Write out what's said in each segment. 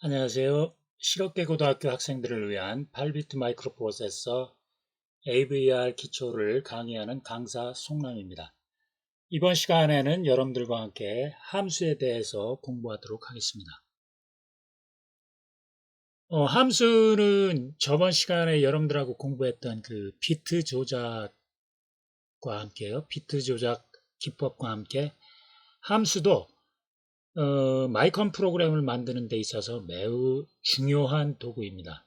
안녕하세요. 실업계 고등학교 학생들을 위한 8비트 마이크로 프로세서 AVR 기초를 강의하는 강사 송남입니다. 이번 시간에는 여러분들과 함께 함수에 대해서 공부하도록 하겠습니다. 함수는 저번 시간에 여러분들하고 공부했던 그 비트 조작과 함께요. 비트 조작 기법과 함께 함수도 마이크론 프로그램을 만드는 데 있어서 매우 중요한 도구입니다.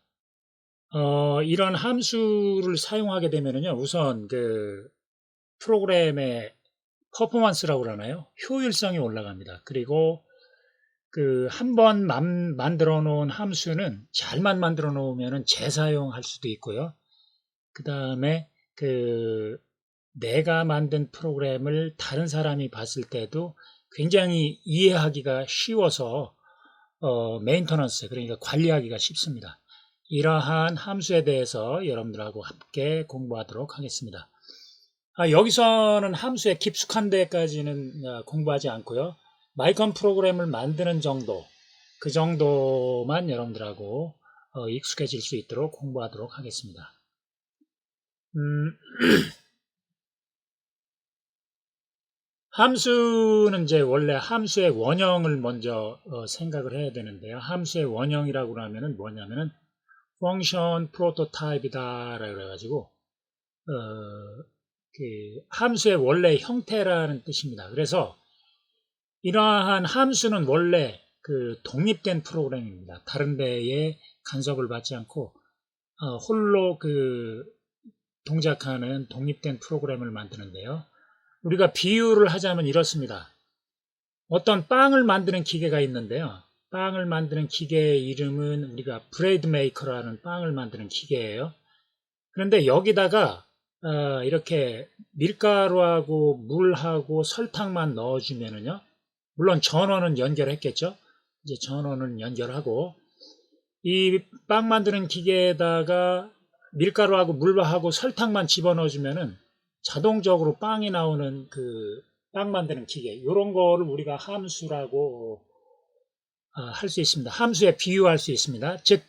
이런 함수를 사용하게 되면은요, 우선 그 프로그램의 퍼포먼스라고 그러나요? 효율성이 올라갑니다. 그리고 그 한 번 만들어 놓은 함수는 잘만 만들어 놓으면은 재사용할 수도 있고요. 그 다음에 그 내가 만든 프로그램을 다른 사람이 봤을 때도 굉장히 이해하기가 쉬워서 메인터넌스, 그러니까 관리하기가 쉽습니다. 이러한 함수에 대해서 여러분들하고 함께 공부하도록 하겠습니다. 여기서는 함수에 깊숙한 데까지는 공부하지 않고요. 마이크론 프로그램을 만드는 정도, 그 정도만 여러분들하고 익숙해질 수 있도록 공부하도록 하겠습니다. 함수는 이제 원래 함수의 원형을 먼저 생각을 해야 되는데요. 함수의 원형이라고 하면은 뭐냐면은 펑션 프로토타입이다 그래가지고 그 함수의 원래 형태라는 뜻입니다. 그래서 이러한 함수는 원래 그 독립된 프로그램입니다. 다른 데에 간섭을 받지 않고 홀로 그 동작하는 독립된 프로그램을 만드는데요. 우리가 비유를 하자면 이렇습니다. 어떤 빵을 만드는 기계가 있는데요. 빵을 만드는 기계의 이름은 우리가 브레이드 메이커라는 빵을 만드는 기계예요. 그런데 여기다가 이렇게 밀가루하고 물하고 설탕만 넣어주면은요. 물론 전원은 연결했겠죠. 이제 전원은 연결하고 이 빵 만드는 기계에다가 밀가루하고 물하고 설탕만 집어넣어주면은 자동적으로 빵이 나오는 그 빵 만드는 기계 이런 거를 우리가 함수라고 할 수 있습니다. 함수에 비유할 수 있습니다. 즉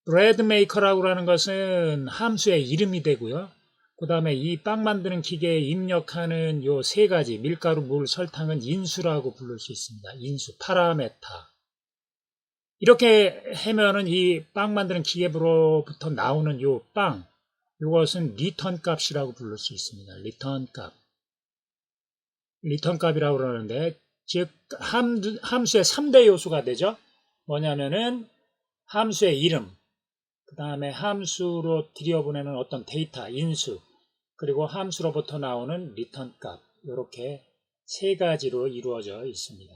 브레드 메이커라고 하는 것은 함수의 이름이 되고요. 그 다음에 이 빵 만드는 기계에 입력하는 요 세 가지 밀가루, 물, 설탕은 인수라고 부를 수 있습니다. 인수, 파라메타. 이렇게 하면은 이 빵 만드는 기계로부터 나오는 요 빵, 이것은 리턴 값이라고 부를 수 있습니다. 리턴 값. 리턴 값이라고 그러는데, 즉, 함수의 3대 요소가 되죠. 뭐냐면은 함수의 이름, 그 다음에 함수로 들여보내는 어떤 데이터, 인수, 그리고 함수로부터 나오는 리턴 값, 이렇게 세 가지로 이루어져 있습니다.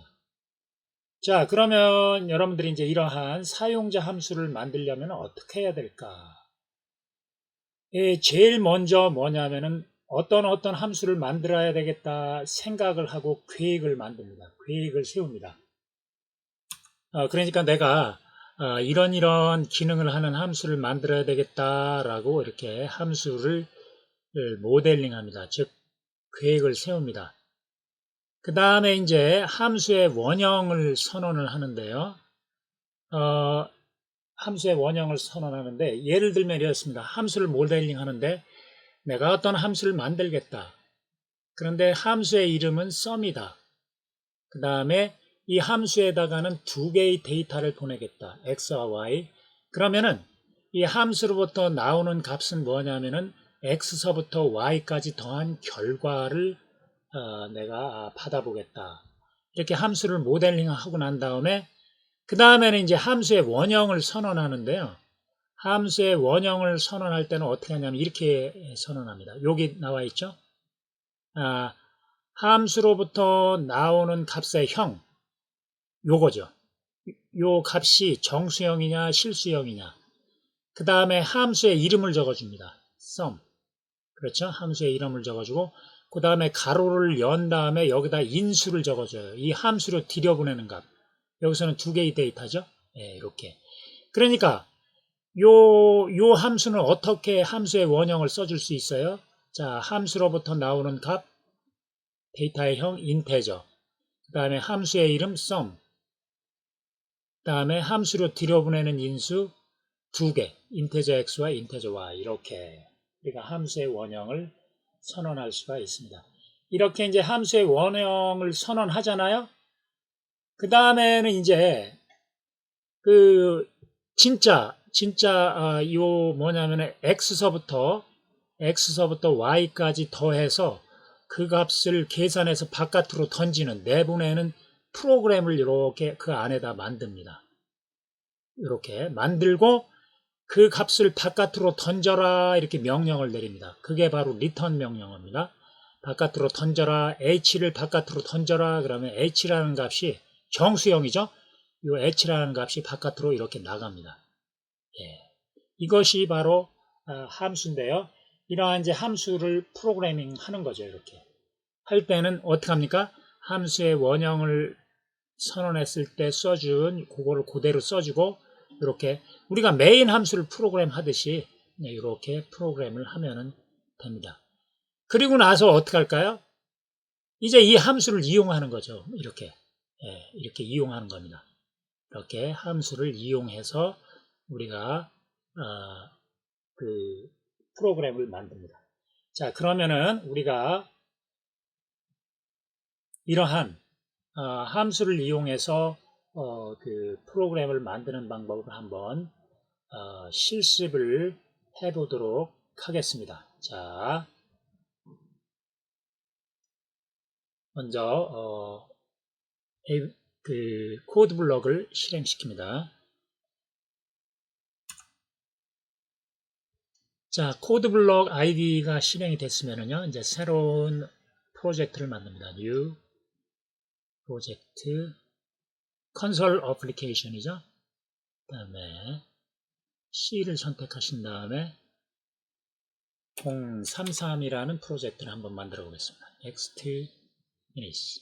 자, 그러면 여러분들이 이제 이러한 사용자 함수를 만들려면 어떻게 해야 될까? 제일 먼저 뭐냐면은 어떤 함수를 만들어야 되겠다 생각을 하고 계획을 만듭니다. 계획을 세웁니다. 그러니까 내가 이런 기능을 하는 함수를 만들어야 되겠다라고 이렇게 함수를 모델링합니다. 즉 계획을 세웁니다. 그 다음에 이제 함수의 원형을 선언을 하는데요. 함수의 원형을 선언하는데 예를 들면 이렇습니다. 함수를 모델링 하는데 내가 어떤 함수를 만들겠다. 그런데 함수의 이름은 sum이다. 그 다음에 이 함수에다가는 두 개의 데이터를 보내겠다. x와 y. 그러면은 이 함수로부터 나오는 값은 뭐냐면은 x서부터 y까지 더한 결과를 내가 받아보겠다. 이렇게 함수를 모델링하고 난 다음에 그 다음에는 이제 함수의 원형을 선언하는데요. 함수의 원형을 선언할 때는 어떻게 하냐면 이렇게 선언합니다. 여기 나와 있죠. 함수로부터 나오는 값의 형, 요거죠. 요 값이 정수형이냐 실수형이냐. 그 다음에 함수의 이름을 적어줍니다. sum. 그렇죠? 함수의 이름을 적어주고 그 다음에 가로를 연 다음에 여기다 인수를 적어줘요. 이 함수로 들여보내는 값. 여기서는 두 개의 데이터죠. 예, 이렇게. 그러니까 요 함수는 어떻게 함수의 원형을 써줄 수 있어요? 자, 함수로부터 나오는 값, 데이터의 형, 인테저. 그 다음에 함수의 이름, sum. 다음에 함수로 들여보내는 인수 2개, 인테저 x와 인테저 y 이렇게 우리가 함수의 원형을 선언할 수가 있습니다. 이렇게 이제 함수의 원형을 선언하잖아요. 그 다음에는 이제 그 진짜 요 뭐냐면은 x서부터 y까지 더해서 그 값을 계산해서 바깥으로 던지는 내보내는 프로그램을 이렇게 그 안에다 만듭니다. 이렇게 만들고 그 값을 바깥으로 던져라 이렇게 명령을 내립니다. 그게 바로 리턴 명령어입니다. 바깥으로 던져라, h를 바깥으로 던져라. 그러면 h라는 값이 정수형이죠. 이 h라는 값이 바깥으로 이렇게 나갑니다. 예. 이것이 바로 함수인데요. 이러한 이제 함수를 프로그래밍 하는 거죠. 이렇게 할 때는 어떻게 합니까? 함수의 원형을 선언했을 때 써준 그거를 그대로 써주고 이렇게 우리가 메인 함수를 프로그램 하듯이 이렇게 프로그램을 하면 됩니다. 그리고 나서 어떻게 할까요? 이제 이 함수를 이용하는 거죠. 이렇게 이렇게 이용하는 겁니다. 이렇게 함수를 이용해서 우리가 그 프로그램을 만듭니다. 자, 그러면은 우리가 이러한 함수를 이용해서 그 프로그램을 만드는 방법을 한번 실습을 해보도록 하겠습니다. 자, 먼저 그 코드 블럭을 실행시킵니다. 자, 코드 블럭 아이디가 실행이 됐으면은요, 이제 새로운 프로젝트를 만듭니다. New 프로젝트 컨솔 어플리케이션이죠. 그 다음에 C를 선택하신 다음에 033이라는 프로젝트를 한번 만들어 보겠습니다. Next Finish.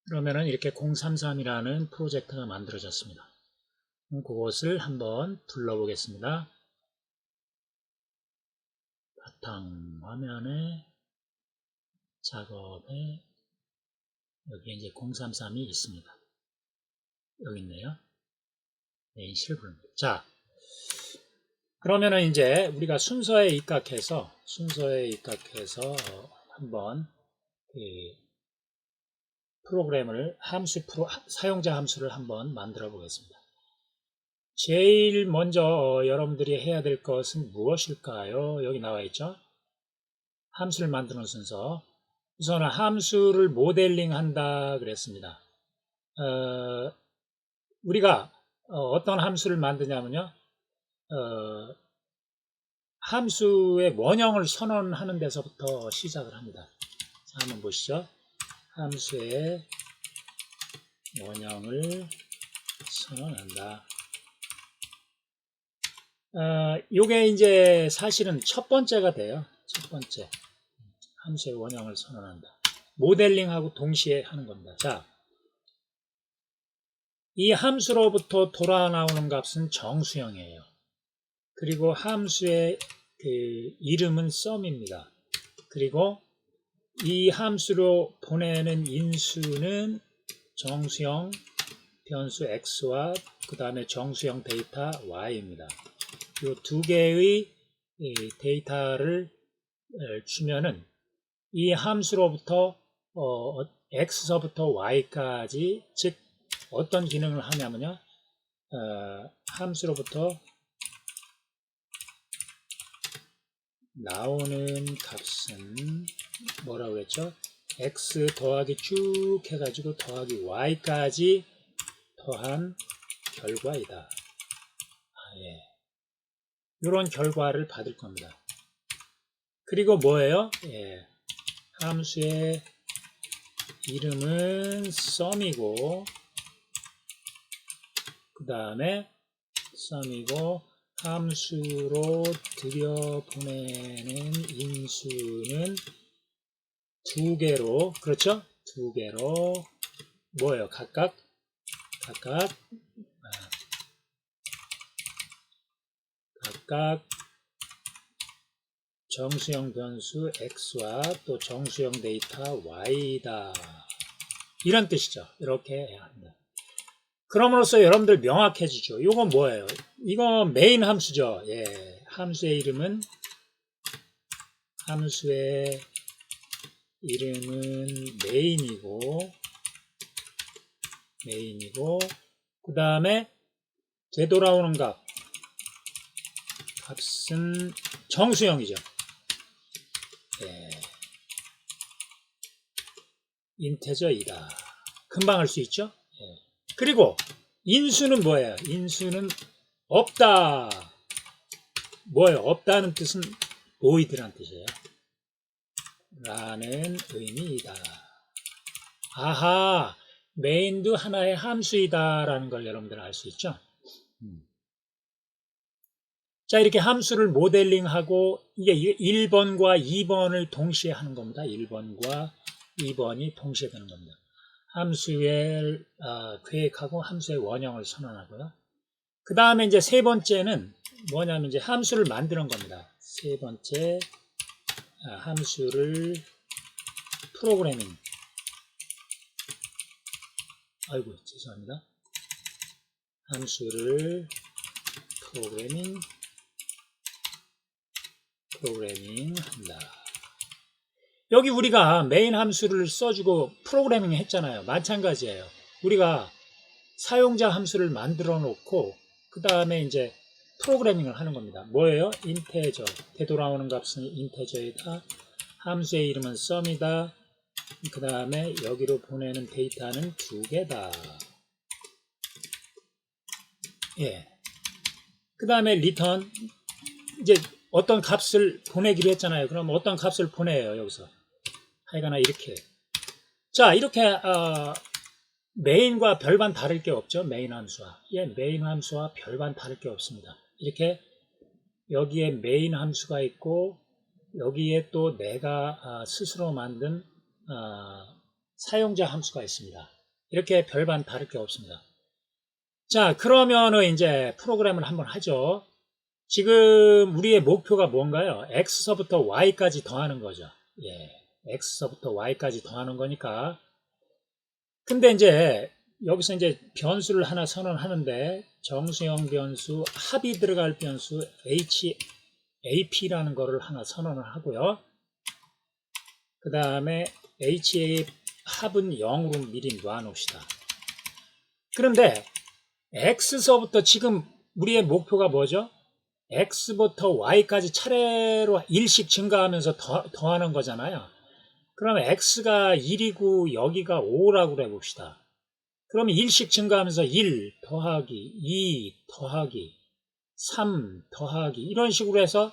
그러면은 이렇게 033이라는 프로젝트가 만들어졌습니다. 그것을 한번 불러보겠습니다. 바탕 화면에 작업에 여기에 이제 033이 있습니다. 여기 있네요. 메인 실브입니다. 자, 그러면은 이제 우리가 순서에 입각해서 한번 그 프로그램을 사용자 함수를 한번 만들어 보겠습니다. 제일 먼저 여러분들이 해야 될 것은 무엇일까요? 여기 나와 있죠? 함수를 만드는 순서. 우선은 함수를 모델링 한다 그랬습니다. 우리가 어떤 함수를 만드냐면요. 함수의 원형을 선언하는 데서부터 시작을 합니다. 자, 한번 보시죠. 함수의 원형을 선언한다. 요게 이제 사실은 첫 번째가 돼요. 첫 번째. 함수의 원형을 선언한다. 모델링하고 동시에 하는 겁니다. 자, 이 함수로부터 돌아 나오는 값은 정수형이에요. 그리고 함수의 그 이름은 sum입니다. 그리고 이 함수로 보내는 인수는 정수형 변수 x와 그 다음에 정수형 데이터 y입니다. 이 두 개의 데이터를 주면은 이 함수로부터 x서부터 y까지, 즉 어떤 기능을 하냐면요, 함수로부터 나오는 값은 뭐라고 했죠? x 더하기 쭉 해가지고 더하기 y까지 더한 결과이다. 이런 결과를 받을 겁니다. 그리고 뭐예요? 함수의 이름은 sum이고 그 다음에 sum이고 함수로 들여보내는 인수는 두 개로, 그렇죠? 두 개로 뭐예요? 각각 정수형 변수 x와 또 정수형 데이터 y다. 이런 뜻이죠. 이렇게 해야 합니다. 그럼으로써 여러분들 명확해지죠. 이건 뭐예요? 이거 메인 함수죠. 예, 함수의 이름은 메인이고 그 다음에 되돌아오는 값은 정수형이죠. 예, 인테저이다. 금방 할 수 있죠. 예. 그리고 인수는 뭐예요? 인수는 없다. 뭐예요? 없다는 뜻은 void란 뜻이에요. 라는 의미이다. 아하, 메인도 하나의 함수이다 라는 걸 여러분들 알 수 있죠. 자, 이렇게 함수를 모델링하고 이게 1번과 2번을 동시에 하는 겁니다. 1번과 2번이 동시에 되는 겁니다. 함수의 계획하고 함수의 원형을 선언하고요. 그 다음에 이제 세 번째는 뭐냐면 이제 함수를 만드는 겁니다. 세 번째, 함수를 프로그래밍. 아이고, 죄송합니다. 함수를 프로그래밍 한다. 여기 우리가 메인 함수를 써주고 프로그래밍 했잖아요. 마찬가지예요. 우리가 사용자 함수를 만들어 놓고 그 다음에 이제 프로그래밍을 하는 겁니다. 뭐예요? 인테저. 되돌아오는 값은 인테저이다. 함수의 이름은 sum이다. 그 다음에 여기로 보내는 데이터는 2개다. 예. 그 다음에 return. 이제 어떤 값을 보내기로 했잖아요. 그럼 어떤 값을 보내요, 여기서. 하여간에 이렇게. 자, 이렇게, 메인과 별반 다를 게 없죠. 메인 함수와. 예, 메인 함수와 별반 다를 게 없습니다. 이렇게 여기에 메인 함수가 있고 여기에 또 내가 스스로 만든 사용자 함수가 있습니다. 이렇게 별반 다를 게 없습니다. 자, 그러면은 이제 프로그램을 한번 하죠. 지금 우리의 목표가 뭔가요? x서부터 y까지 더하는 거죠. 예, x서부터 y까지 더하는 거니까. 근데 이제 여기서 이제 변수를 하나 선언하는데 정수형 변수, 합이 들어갈 변수 ap라는 거를 하나 선언을 하고요. 그 다음에 ha 합은 0으로 미리 놔놓읍시다. 그런데 x서부터 지금 우리의 목표가 뭐죠? x부터 y까지 차례로 1씩 증가하면서 더하는 거잖아요. 그러면 x가 1이고 여기가 5라고 해봅시다. 그러면 1씩 증가하면서 1 더하기 2 더하기 3 더하기 이런 식으로 해서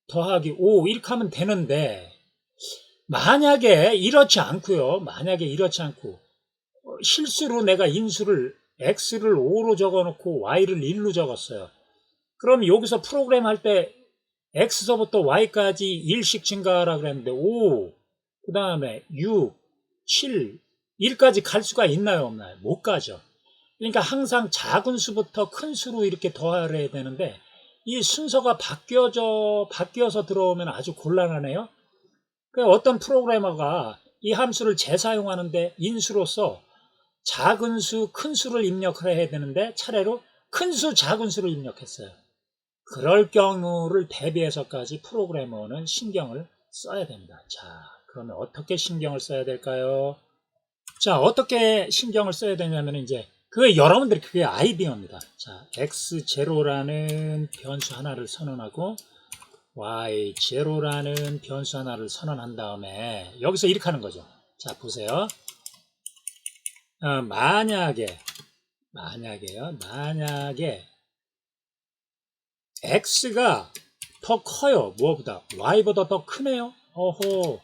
더하기 5 이렇게 하면 되는데 만약에 이렇지 않고 실수로 내가 인수를 x를 5로 적어놓고 y를 1로 적었어요. 그럼 여기서 프로그램 할 때 x서부터 y까지 1씩 증가하라 그랬는데 5, 그 다음에 6, 7, 1까지 갈 수가 있나요 없나요? 못 가죠. 그러니까 항상 작은 수부터 큰 수로 이렇게 더해야 되는데 이 순서가 바뀌어서 들어오면 아주 곤란하네요. 그러니까 어떤 프로그래머가 이 함수를 재사용하는데 인수로서 작은 수, 큰 수를 입력을 해야 되는데 차례로 큰 수, 작은 수를 입력했어요. 그럴 경우를 대비해서까지 프로그래머는 신경을 써야 됩니다. 자, 그러면 어떻게 신경을 써야 될까요? 자, 어떻게 신경을 써야 되냐면 이제 여러분들이 그게 아이디어입니다. 자, x0라는 변수 하나를 선언하고 y0라는 변수 하나를 선언한 다음에 여기서 이렇게 하는 거죠. 자, 보세요. 만약에 x가 더 커요. 무엇보다? y보다 더 크네요. 어허,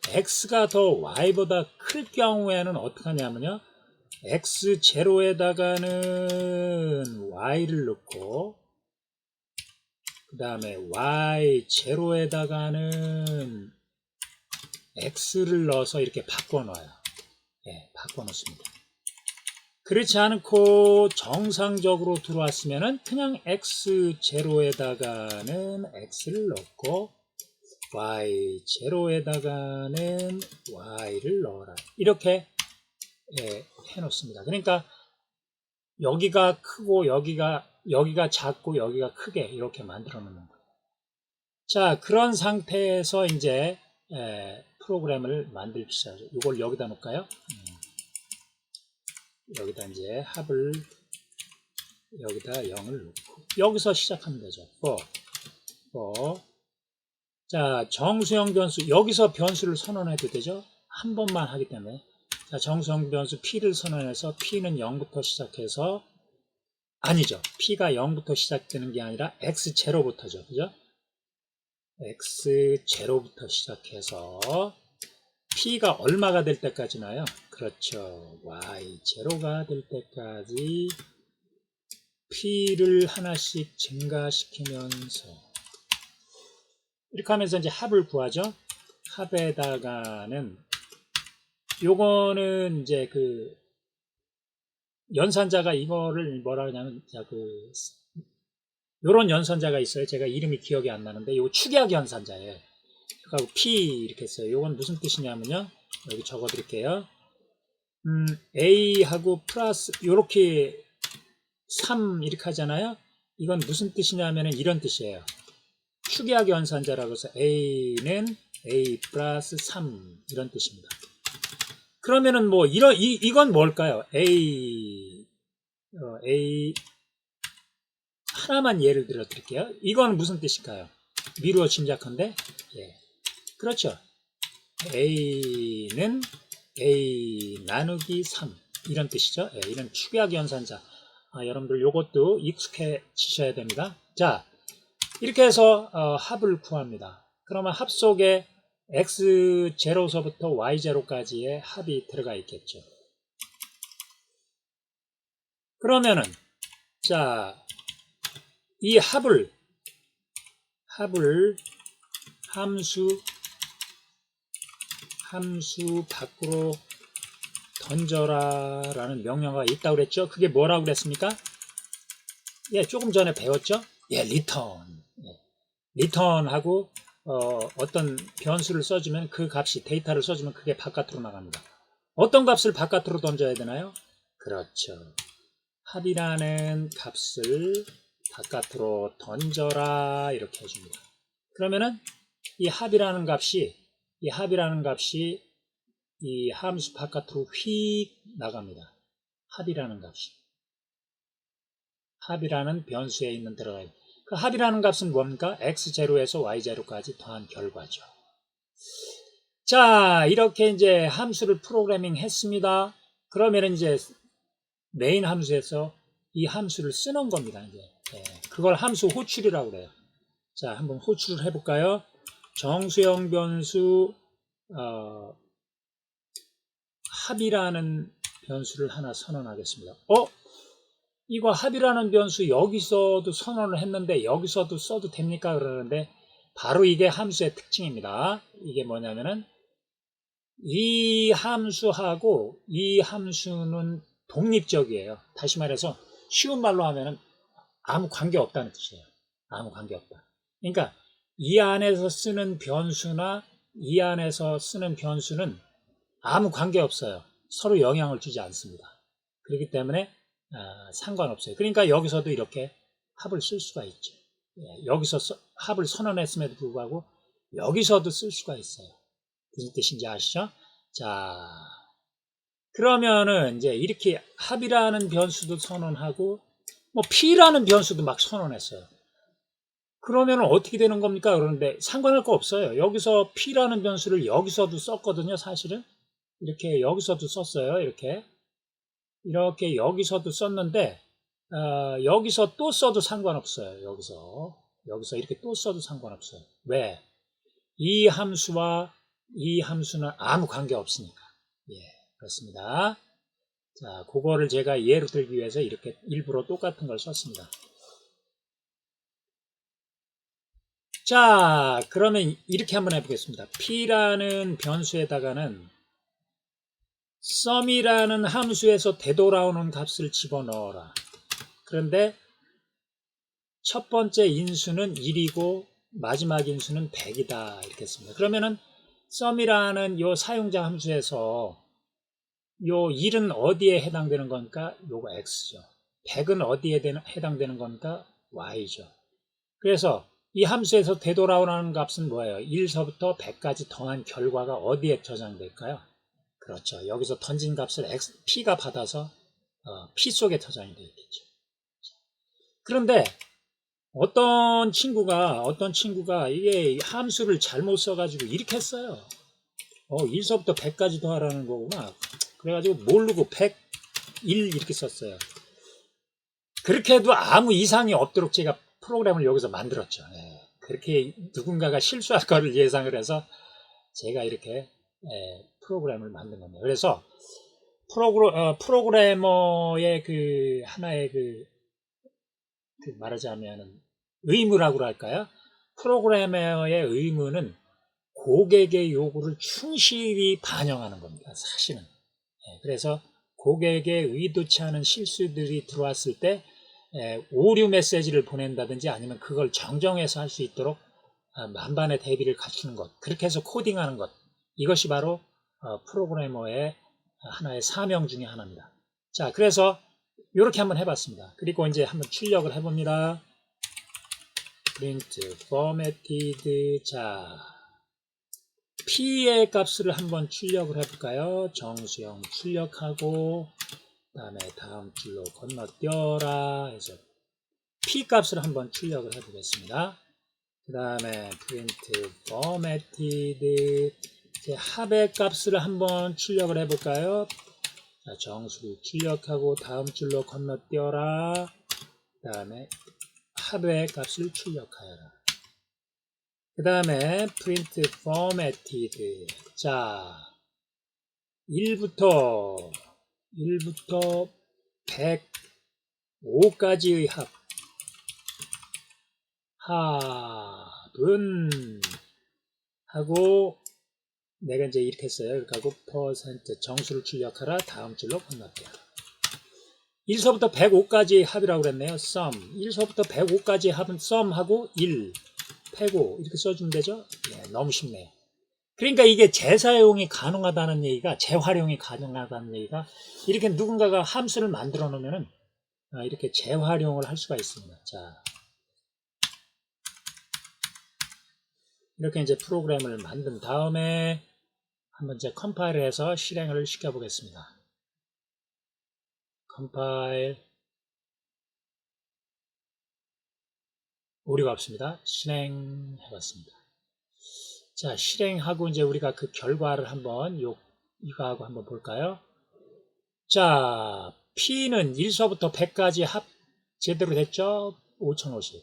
x가 더 y보다 클 경우에는 어떻게 하냐면요. x0에다가는 y를 넣고 그 다음에 y0에다가는 x를 넣어서 이렇게 바꿔놔요. 예, 바꿔놓습니다. 그렇지 않고 정상적으로 들어왔으면은 그냥 x0에다가는 x를 넣고 y0에다가는 y를 넣어라. 이렇게 해놓습니다. 그러니까 여기가 크고 여기가 작고 여기가 크게 이렇게 만들어 놓는 거예요. 자, 그런 상태에서 이제 프로그램을 만들기 시작하죠. 이걸 여기다 놓을까요? 여기다 이제 합을 여기다 0을 놓고 여기서 시작하면 되죠. 자, 정수형 변수 여기서 변수를 선언해도 되죠. 한 번만 하기 때문에 자, 정수형 변수 p를 선언해서 p는 0부터 시작해서 아니죠. p가 0부터 시작되는 게 아니라 x0부터죠. 그죠? x0부터 시작해서 p가 얼마가 될 때까지 나요? 그렇죠. y0가 될 때까지 p를 하나씩 증가시키면서 이렇게 하면서 이제 합을 구하죠. 합에다가는 요거는 이제 그 연산자가 이거를 뭐라 그러냐면 요런 연산자가 있어요. 제가 이름이 기억이 안 나는데 요 축약 연산자예요. 그리고 P 이렇게 써요. 요건 무슨 뜻이냐면요. 여기 적어 드릴게요. A하고 플러스 요렇게 3 이렇게 하잖아요. 이건 무슨 뜻이냐면은 이런 뜻이에요. 축약 연산자라고 해서 A는 A 플러스 3 이런 뜻입니다. 그러면은 뭐 이건 뭘까요? A 하나만 예를 들어 드릴게요. 이건 무슨 뜻일까요? 미루어 짐작한데 예. 그렇죠. A는 A 나누기 3 이런 뜻이죠. 예, 이런 축약 연산자. 여러분들 요것도 익숙해지셔야 됩니다. 자, 이렇게 해서 합을 구합니다. 그러면 합 속에 x0서부터 y0까지의 합이 들어가 있겠죠. 그러면은 자, 이 합을 함수 밖으로 던져라 라는 명령어가 있다고 그랬죠. 그게 뭐라고 그랬습니까? 예, 조금 전에 배웠죠. 예, return. return하고 어떤 변수를 써주면 그 값이 데이터를 써주면 그게 바깥으로 나갑니다. 어떤 값을 바깥으로 던져야 되나요? 그렇죠. 합이라는 값을 바깥으로 던져라 이렇게 해줍니다. 그러면은 이 합이라는 값이 이 함수 바깥으로 휙 나갑니다. 합이라는 변수에 있는 들어가요. 그 합이라는 값은 뭡니까? x0에서 y0까지 더한 결과죠. 자, 이렇게 이제 함수를 프로그래밍 했습니다. 그러면 이제 메인 함수에서 이 함수를 쓰는 겁니다. 이제 그걸 함수 호출이라고 그래요. 자, 한번 호출을 해볼까요? 정수형 변수 합이라는 변수를 하나 선언하겠습니다. 이거 합이라는 변수 여기서도 선언을 했는데 여기서도 써도 됩니까? 그러는데 바로 이게 함수의 특징입니다. 이게 뭐냐면은 이 함수하고 이 함수는 독립적이에요. 다시 말해서 쉬운 말로 하면은 아무 관계 없다는 뜻이에요. 아무 관계 없다. 그러니까 이 안에서 쓰는 변수나 이 안에서 쓰는 변수는 아무 관계 없어요. 서로 영향을 주지 않습니다. 그렇기 때문에 상관없어요. 그러니까 여기서도 이렇게 합을 쓸 수가 있죠. 여기서 합을 선언했음에도 불구하고 여기서도 쓸 수가 있어요. 무슨 뜻인지 아시죠? 자, 그러면은 이제 이렇게 합이라는 변수도 선언하고 뭐 p라는 변수도 막 선언했어요. 그러면은 어떻게 되는 겁니까? 그러는데 상관할 거 없어요. 여기서 p라는 변수를 여기서도 썼거든요. 사실은 이렇게 여기서도 썼어요. 이렇게 여기서도 썼는데 여기서 또 써도 상관없어요. 여기서 이렇게 또 써도 상관없어요. 왜? 이 함수와 이 함수는 아무 관계 없으니까. 예, 그렇습니다. 자, 그거를 제가 예로 들기 위해서 이렇게 일부러 똑같은 걸 썼습니다. 자, 그러면 이렇게 한번 해보겠습니다. p라는 변수에다가는 sum이라는 함수에서 되돌아오는 값을 집어넣어라. 그런데 첫 번째 인수는 1이고 마지막 인수는 100이다 이렇게 했습니다. 그러면은 sum이라는 요 사용자 함수에서 요 1은 어디에 해당되는 겁니까? 요거 x죠. 100은 어디에 해당되는 겁니까? y죠. 그래서 이 함수에서 되돌아오는 값은 뭐예요? 1서부터 100까지 더한 결과가 어디에 저장될까요? 그렇죠. 여기서 던진 값을 p가 받아서 p 속에 저장이 되어 있겠죠. 그런데 어떤 친구가 이게 함수를 잘못 써가지고 이렇게 써요. 1서부터 100까지 더하라는 거구나. 그래가지고 모르고 100, 1 이렇게 썼어요. 그렇게 해도 아무 이상이 없도록 제가 프로그램을 여기서 만들었죠. 그렇게 누군가가 실수할 거를 예상을 해서 제가 이렇게 프로그램을 만든 겁니다. 그래서 프로그래머의 그 하나의 그 말하자면 의무라고 할까요? 프로그래머의 의무는 고객의 요구를 충실히 반영하는 겁니다. 사실은. 그래서 고객의 의도치 않은 실수들이 들어왔을 때 오류 메시지를 보낸다든지 아니면 그걸 정정해서 할 수 있도록 만반의 대비를 갖추는 것, 그렇게 해서 코딩하는 것, 이것이 바로 프로그래머의 하나의 사명 중에 하나입니다. 자, 그래서 이렇게 한번 해봤습니다. 그리고 이제 한번 출력을 해봅니다. print formatted. 자, p의 값을 한번 출력을 해볼까요? 정수형 출력하고 그 다음에 다음 줄로 건너뛰어라 해서 p 값을 한번 출력을 해보겠습니다. 그 다음에 print formatted. 이제 합의 값을 한번 출력을 해볼까요? 자, 정수를 출력하고 다음 줄로 건너뛰어라. 그 다음에 합의 값을 출력하여라. 그 다음에 print formatted. 자, 1부터 105까지의 합은 하고 내가 이제 이렇게 했어요. 이렇게 하고 퍼센트 정수를 출력하라. 다음 줄로 건너뛰어라. 1서부터 105까지의 합이라고 그랬네요. sum. 1서부터 105까지의 합은 sum하고 1, 105 이렇게 써주면 되죠? 너무 쉽네요. 그러니까 이게 재사용이 가능하다는 얘기가, 재활용이 가능하다는 얘기가, 이렇게 누군가가 함수를 만들어 놓으면은 이렇게 재활용을 할 수가 있습니다. 자, 이렇게 이제 프로그램을 만든 다음에 한번 이제 컴파일을 해서 실행을 시켜 보겠습니다. 컴파일. 오류가 없습니다. 실행해 봤습니다. 자, 실행하고 이제 우리가 그 결과를 한번 이거하고 한번 볼까요? 자, P는 1서부터 100까지 합 제대로 됐죠? 5050.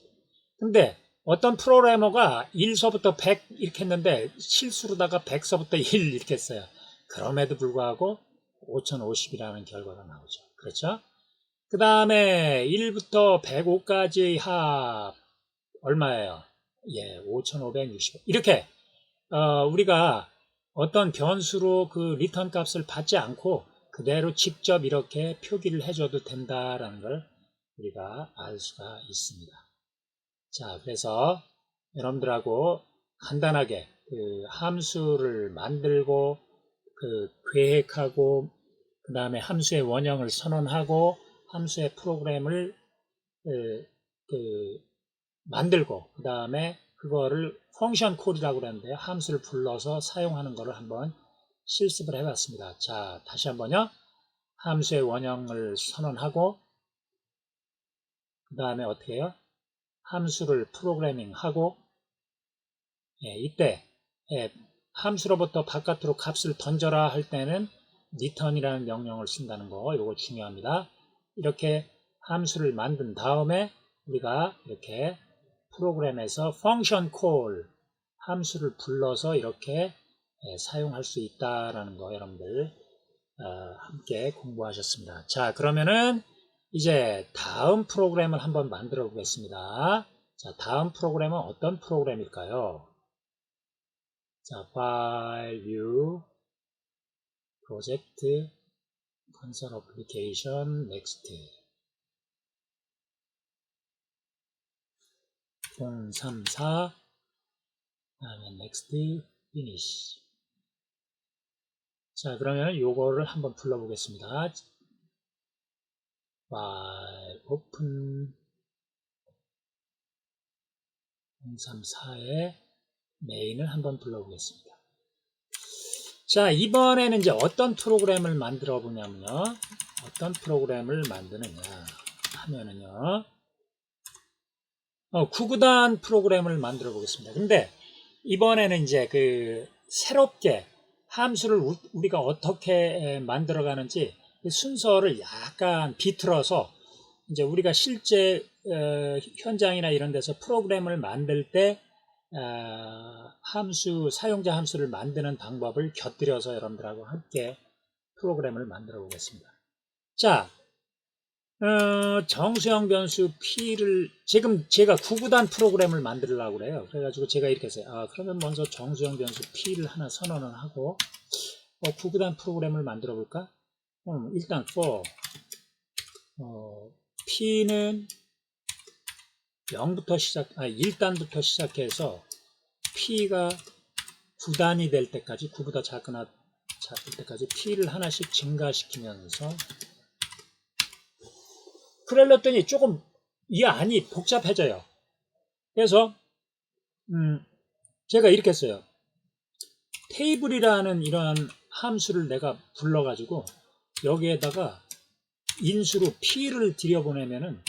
근데 어떤 프로그래머가 1서부터 100 이렇게 했는데 실수로다가 100서부터 1 이렇게 했어요. 그럼에도 불구하고 5050이라는 결과가 나오죠. 그렇죠? 그 다음에 1부터 105까지의 합 얼마예요? 5560. 이렇게 우리가 어떤 변수로 그 리턴 값을 받지 않고 그대로 직접 이렇게 표기를 해줘도 된다라는 걸 우리가 알 수가 있습니다. 자, 그래서 여러분들하고 간단하게 그 함수를 만들고 그 계획하고 그 다음에 함수의 원형을 선언하고 함수의 프로그램을 만들고 그 다음에 그거를 펑션 콜이라고 그러는데요. 함수를 불러서 사용하는 것을 한번 실습을 해봤습니다. 자, 다시 한번요. 함수의 원형을 선언하고 그 다음에 어떻게 해요? 함수를 프로그래밍하고 이때 함수로부터 바깥으로 값을 던져라 할 때는 return이라는 명령을 쓴다는 거, 이거 중요합니다. 이렇게 함수를 만든 다음에 우리가 이렇게 프로그램에서 function call 함수를 불러서 이렇게 사용할 수 있다라는 거 여러분들 함께 공부하셨습니다. 자, 그러면은 이제 다음 프로그램을 한번 만들어 보겠습니다. 자, 다음 프로그램은 어떤 프로그램일까요? 자, File, View, Project, Console Application, Next. 034, 다음에 Next, Finish. 자, 그러면 요거를 한번 불러보겠습니다. File, 오픈 034의 메인을 한번 불러보겠습니다. 자, 이번에는 이제 어떤 프로그램을 만들어 보냐면요. 어떤 프로그램을 만드느냐 하면은요. 구구단 프로그램을 만들어 보겠습니다. 근데 이번에는 이제 새롭게 함수를 우리가 어떻게 만들어 가는지 순서를 약간 비틀어서 이제 우리가 실제 현장이나 이런 데서 프로그램을 만들 때 사용자 함수를 만드는 방법을 곁들여서 여러분들하고 함께 프로그램을 만들어 보겠습니다. 자, 정수형 변수 P를 지금 제가 구구단 프로그램을 만들려고 그래요. 그래가지고 제가 이렇게 했어요. 그러면 먼저 정수형 변수 P를 하나 선언을 하고 구구단 프로그램을 만들어 볼까? 일단 for P는 0부터 1단부터 시작해서 P가 9단이 될 때까지 9보다 작을 때까지 P를 하나씩 증가시키면서 그러려더니 조금 이 안이 복잡해져요. 그래서 제가 이렇게 했어요. 테이블이라는 이러한 함수를 내가 불러가지고 여기에다가 인수로 P를 들여보내면은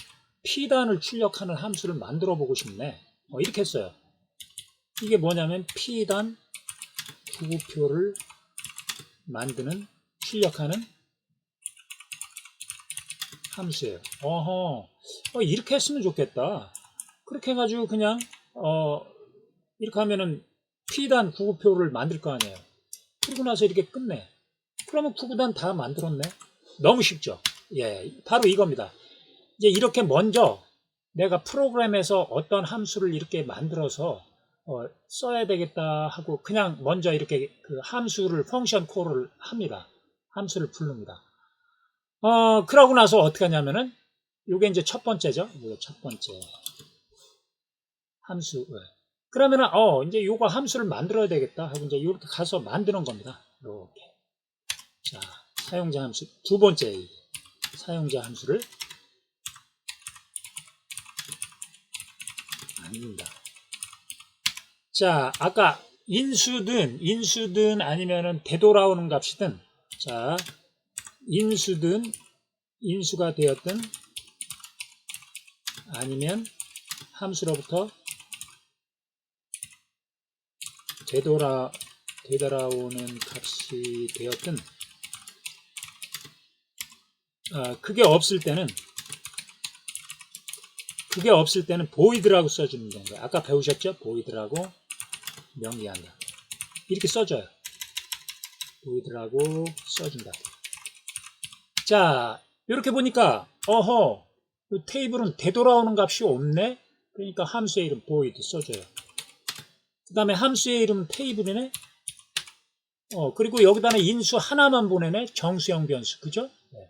P단을 출력하는 함수를 만들어 보고 싶네. 이렇게 했어요. 이게 뭐냐면 P단 구구표를 만드는 출력하는 함수예요. 이렇게 했으면 좋겠다. 그렇게 해가지고 그냥 이렇게 하면은 P단 구구표를 만들 거 아니에요. 그리고 나서 이렇게 끝내. 그러면 구구단 다 만들었네. 너무 쉽죠. 예, 바로 이겁니다. 이제 이렇게 먼저 내가 프로그램에서 어떤 함수를 이렇게 만들어서 써야 되겠다 하고 그냥 먼저 이렇게 함수를 펑션 콜을 합니다. 함수를 부릅니다. 그러고 나서 어떻게 하냐면은 요게 이제 첫 번째죠. 첫 번째 함수. 그러면은 이제 요거 함수를 만들어야 되겠다 하고 이제 이렇게 가서 만드는 겁니다. 이렇게. 자, 사용자 함수 두 번째 사용자 함수를 만듭니다. 자, 아까 인수든 아니면은 되돌아오는 값이든 자, 인수가 되었든 아니면 함수로부터 되돌아오는 값이 되었든 그게 없을 때는 void라고 써주는 거예요. 아까 배우셨죠? void라고 명기한다. 이렇게 써줘요. void라고 써준다. 자, 이렇게 보니까 이 테이블은 되돌아오는 값이 없네. 그러니까 함수의 이름 void 써줘요. 그 다음에 함수의 이름은 테이블이네. 그리고 여기다는 인수 하나만 보내네. 정수형 변수. 그죠? 네.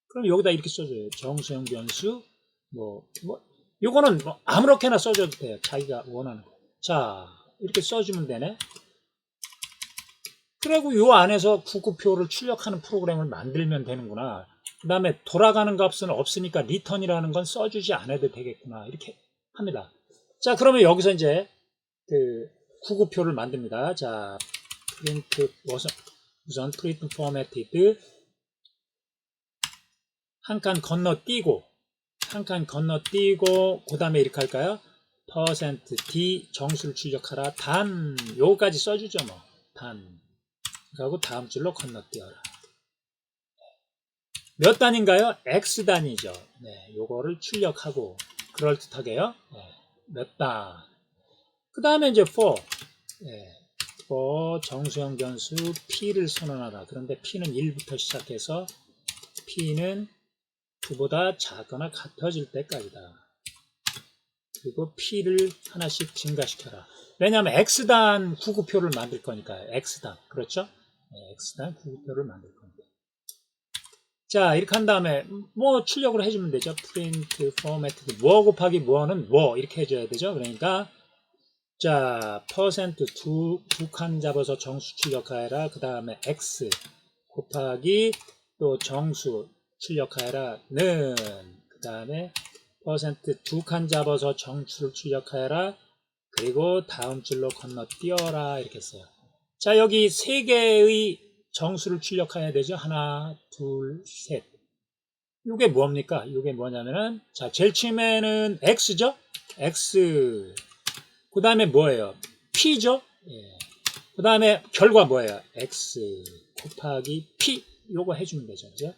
그럼 여기다 이렇게 써줘요. 정수형 변수. 요거는 아무렇게나 써줘도 돼요. 자기가 원하는 거. 자, 이렇게 써주면 되네. 그리고 요 안에서 구구표를 출력하는 프로그램을 만들면 되는구나. 그 다음에 돌아가는 값은 없으니까 return이라는 건 써주지 않아도 되겠구나. 이렇게 합니다. 자, 그러면 여기서 이제 구구표를 만듭니다. 자, 우선 print formatted 한 칸 건너뛰고 그 다음에 이렇게 할까요? %d 정수를 출력하라. 단 요거까지 써주죠. 단 그리고 다음 줄로 건너뛰어라. 몇 단인가요? x단이죠. 네, 요거를 출력하고 그럴듯하게요. 네, 몇 단. 그 다음에 이제 for 정수형 변수 p를 선언하라. 그런데 p는 1부터 시작해서 p는 2보다 작거나 같아질 때까지다. 그리고 p를 하나씩 증가시켜라. 왜냐하면 x단 구구표를 만들 거니까요. x단. 그렇죠? 네, x단 구구표를 만들 겁니다. 자, 이렇게 한 다음에 출력을 해주면 되죠. print formatted 뭐 곱하기 뭐는 뭐 이렇게 해줘야 되죠. 그러니까 자, %두 칸 잡아서 정수 출력하여라. 그 다음에 x 곱하기 또 정수 출력하여라 는 그 다음에 퍼센트 두 칸 잡아서 정수를 출력하여라. 그리고 다음 줄로 건너뛰어라. 이렇게 써요. 자, 여기 세 개의 정수를 출력해야 되죠. 하나, 둘, 셋. 이게 뭡니까? 이게 뭐냐면은, 자, 제일 처음에는 x죠? x. 그 다음에 뭐예요? p죠? 예. 그 다음에 결과 뭐예요? x 곱하기 p. 요거 해주면 되죠. 그죠?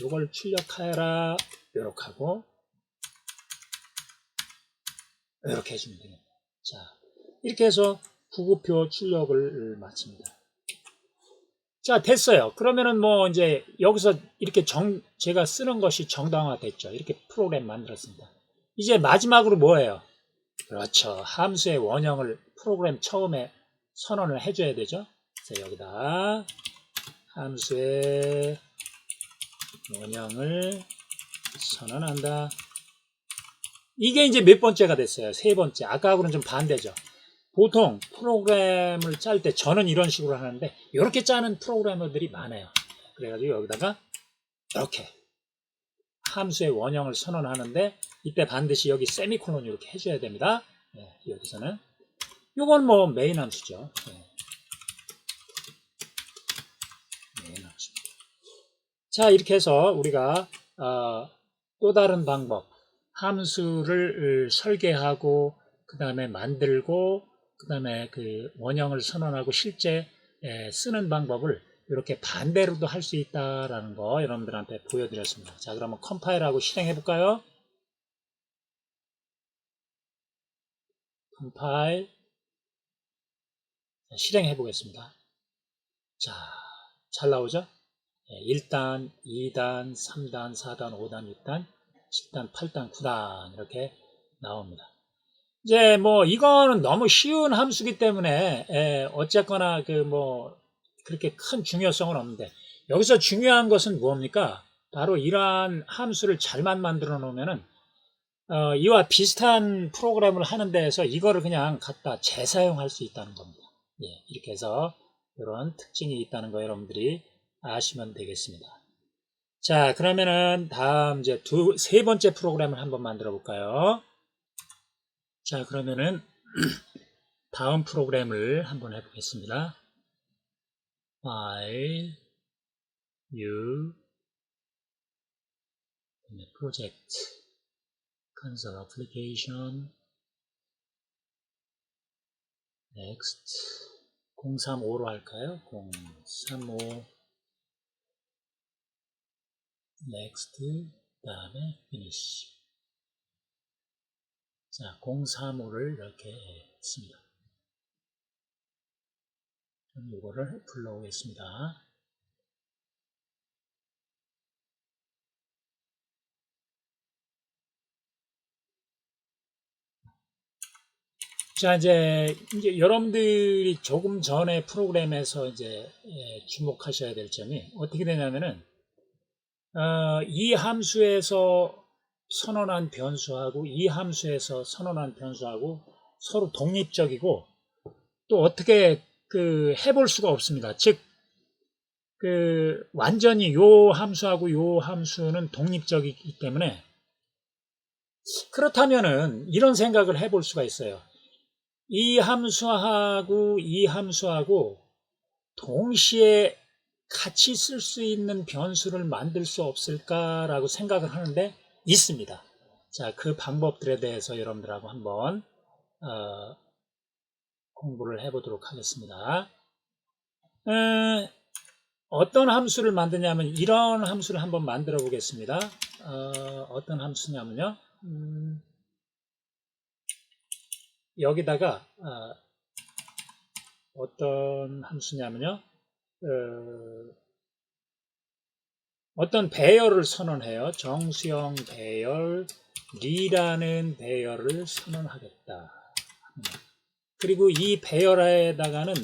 요걸 출력하여라. 요렇게 하고, 이렇게 해주면 됩니다. 자, 이렇게 해서 구구표 출력을 마칩니다. 자, 됐어요. 그러면은 뭐 이제 여기서 이렇게 제가 쓰는 것이 정당화됐죠. 이렇게 프로그램 만들었습니다. 이제 마지막으로 뭐예요? 그렇죠. 함수의 원형을 프로그램 처음에 선언을 해줘야 되죠. 그래서 여기다 함수의 원형을 선언한다. 이게 이제 몇 번째가 됐어요? 세 번째. 아까하고는 좀 반대죠. 보통 프로그램을 짤 때 저는 이런 식으로 하는데 이렇게 짜는 프로그래머들이 많아요. 그래가지고 여기다가 이렇게 함수의 원형을 선언하는데 이때 반드시 여기 세미콜론 이렇게 해줘야 됩니다. 네, 여기서는 이건 뭐 메인 함수죠. 네. 메인 함수입니다. 자, 이렇게 해서 우리가 또 다른 방법 함수를 설계하고 그 다음에 만들고 그 다음에 그 원형을 선언하고 실제 쓰는 방법을 이렇게 반대로도 할 수 있다라는 거 여러분들한테 보여드렸습니다. 자, 그러면 컴파일하고 실행해 볼까요? 컴파일 실행해 보겠습니다. 자, 잘 나오죠? 1단, 2단, 3단, 4단, 5단, 6단, 10단, 8단, 9단 이렇게 나옵니다. 이제 뭐 이거는 너무 쉬운 함수기 때문에 어쨌거나 그 뭐 그렇게 큰 중요성은 없는데 여기서 중요한 것은 뭡니까? 바로 이러한 함수를 잘만 만들어 놓으면은 이와 비슷한 프로그램을 하는 데에서 이거를 그냥 갖다 재사용할 수 있다는 겁니다. 예, 이렇게 해서 이런 특징이 있다는 거 여러분들이 아시면 되겠습니다. 자, 그러면은 다음 이제 세 번째 프로그램을 한번 만들어 볼까요? 자, 그러면은 다음 프로그램을 한번 해보겠습니다. 파일, new, project, console application, next, 035로 할까요? 035, next, 그 다음에 finish. 자, 035를 이렇게 했습니다. 그럼 이거를 불러오겠습니다. 자, 이제 여러분들이 조금 전에 프로그램에서 이제 주목하셔야 될 점이 어떻게 되냐면은, 이 함수에서 선언한 변수하고 이 함수에서 선언한 변수하고 서로 독립적이고 또 어떻게 해볼 수가 없습니다. 즉, 완전히 요 함수하고 요 함수는 독립적이기 때문에 그렇다면은 이런 생각을 해볼 수가 있어요. 이 함수하고 이 함수하고 동시에 같이 쓸 수 있는 변수를 만들 수 없을까라고 생각을 하는데 있습니다. 자, 그 방법들에 대해서 여러분들하고 한번 공부를 해보도록 하겠습니다. 어떤 함수를 만드냐면 이런 함수를 한번 만들어 보겠습니다. 어떤 함수냐면요. 여기다가 어떤 함수냐면요. 어떤 배열을 선언해요. 정수형 배열, 리라는 배열을 선언하겠다. 그리고 이 배열에다가는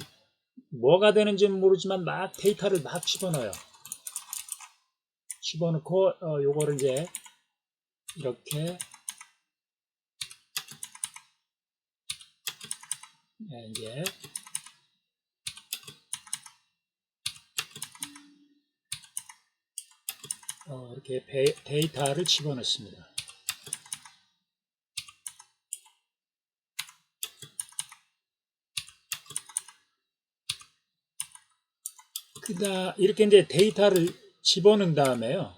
뭐가 되는지는 모르지만 막 데이터를 막 집어넣어요. 집어넣고 요거를 이제 이렇게 이제 이렇게 데이터를 집어넣습니다. 이렇게 이제 데이터를 집어넣은 다음에요.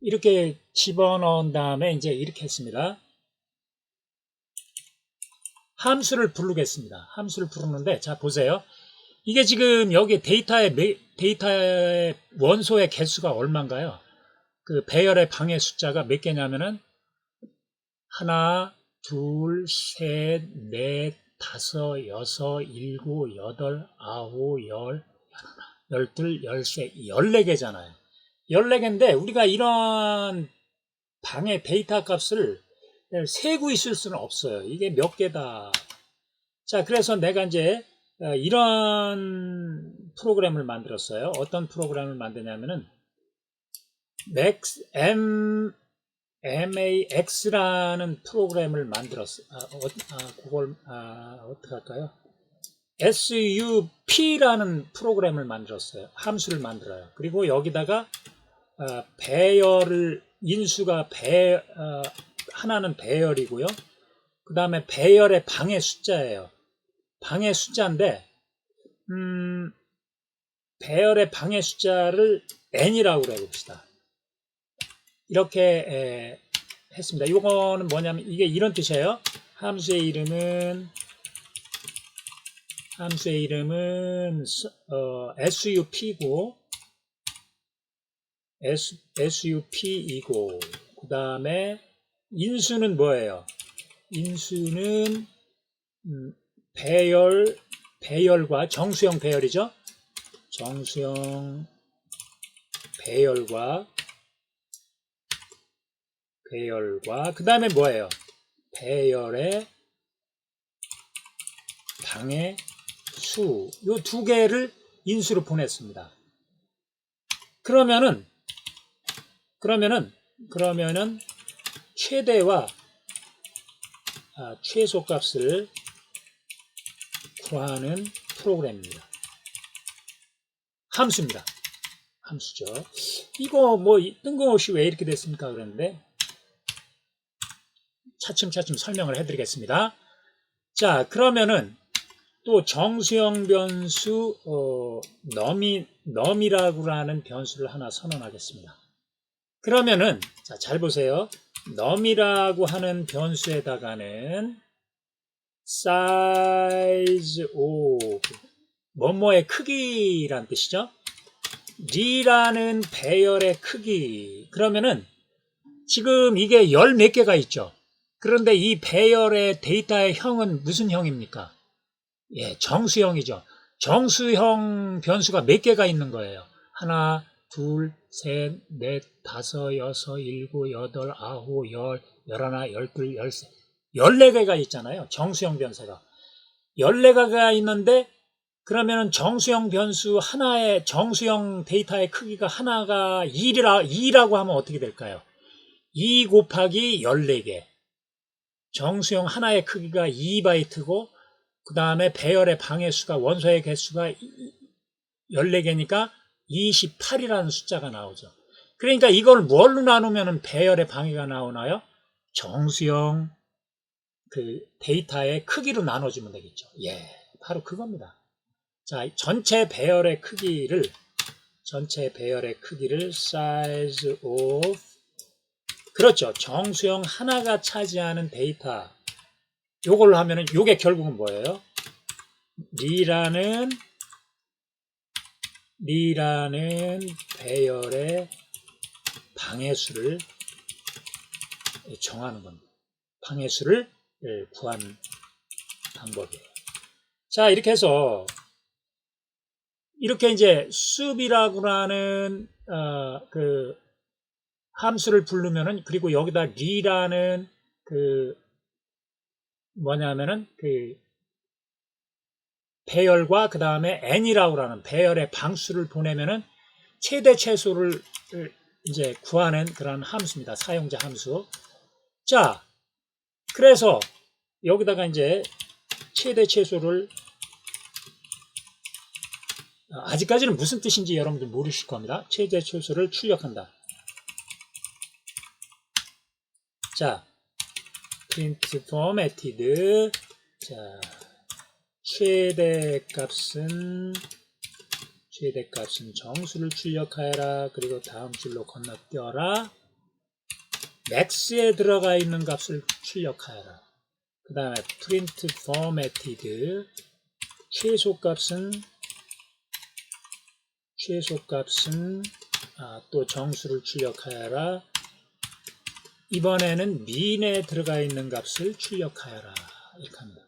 이렇게 집어넣은 다음에 이제 이렇게 했습니다. 함수를 부르겠습니다. 함수를 부르는데, 자, 보세요. 이게 지금 여기 데이터의 원소의 개수가 얼마인가요? 그 배열의 방의 숫자가 몇 개냐면은, 하나, 둘, 셋, 넷, 다섯, 여섯, 일곱, 여덟, 아홉, 열, 열둘, 열세, 14개잖아요. 14개인데, 우리가 이런 방의 데이터 값을 세고 있을 수는 없어요. 이게 몇 개다. 자, 그래서 내가 이제 이런 프로그램을 만들었어요. 어떤 프로그램을 만드냐면은 MAX라는 프로그램을 만들었어요. 그걸 어떻게 할까요? SUP라는 프로그램을 만들었어요. 함수를 만들어요. 그리고 여기다가 배열을 인수가 하나는 배열이고요. 그 다음에 배열의 방의 숫자예요. 방의 숫자인데 배열의 방의 숫자를 n이라고 그래 봅시다. 이렇게 했습니다. 이거는 뭐냐면 이게 이런 뜻이에요. 함수의 이름은 SUP고 SUP이고 그 다음에 인수는 뭐예요? 인수는 배열과 정수형 배열이죠. 정수형 배열과 그 다음에 뭐예요? 배열의 방의 수. 요 두 개를 인수로 보냈습니다. 그러면은 최대와 최소값을 구하는 프로그램입니다. 함수입니다. 함수죠. 이거 뭐 뜬금없이 왜 이렇게 됐습니까? 그랬는데 차츰차츰 설명을 해드리겠습니다. 자, 그러면은 또 정수형 변수 num이라고 하는 변수를 하나 선언하겠습니다. 그러면은 자, 잘 보세요. num이라고 하는 변수에다가는 size of 뭐뭐의 크기란 뜻이죠. D라는 배열의 크기. 그러면은 지금 이게 열 몇 개가 있죠. 그런데 이 배열의 데이터의 형은 무슨 형입니까? 예, 정수형이죠. 정수형 변수가 몇 개가 있는 거예요. 하나, 둘, 셋, 넷, 다섯, 여섯, 일곱, 여덟, 아홉, 열, 열하나, 열둘, 열세, 14개가 있잖아요. 정수형 변수가. 14개가 있는데 그러면 정수형 변수 하나의 정수형 데이터의 크기가 하나가 2라고 하면 어떻게 될까요? 2 곱하기 14개. 정수형 하나의 크기가 2바이트고 그 다음에 배열의 방의 수가 원소의 개수가 14개니까 28이라는 숫자가 나오죠. 그러니까 이걸 뭘로 나누면 배열의 방위가 나오나요? 정수형 그 데이터의 크기로 나눠주면 되겠죠. 예, 바로 그겁니다. 자, 전체 배열의 크기를 size of 그렇죠. 정수형 하나가 차지하는 데이터 요걸로 하면은 요게 결국은 뭐예요? 리라는 배열의 방해수를 정하는 겁니다. 방해수를 구하는 방법이에요. 자, 이렇게 해서 이렇게 이제 숲이라고 하는 그 함수를 부르면은 그리고 여기다 리라는 그 뭐냐면은 그 배열과 그 다음에 n이라고 하는 배열의 방수를 보내면은 최대 최소를 이제 구하는 그런 함수입니다. 사용자 함수. 자, 그래서 여기다가 이제 최대 최소를 아직까지는 무슨 뜻인지 여러분들 모르실 겁니다. 최대 최소를 출력한다. 자, print formatted. 자, 최대값은 정수를 출력하여라. 그리고 다음 줄로 건너뛰어라. max에 들어가 있는 값을 출력하여라. 그 다음에 print formatted 최소값은 또 정수를 출력하여라. 이번에는 min에 들어가 있는 값을 출력하여라. 이렇게 합니다.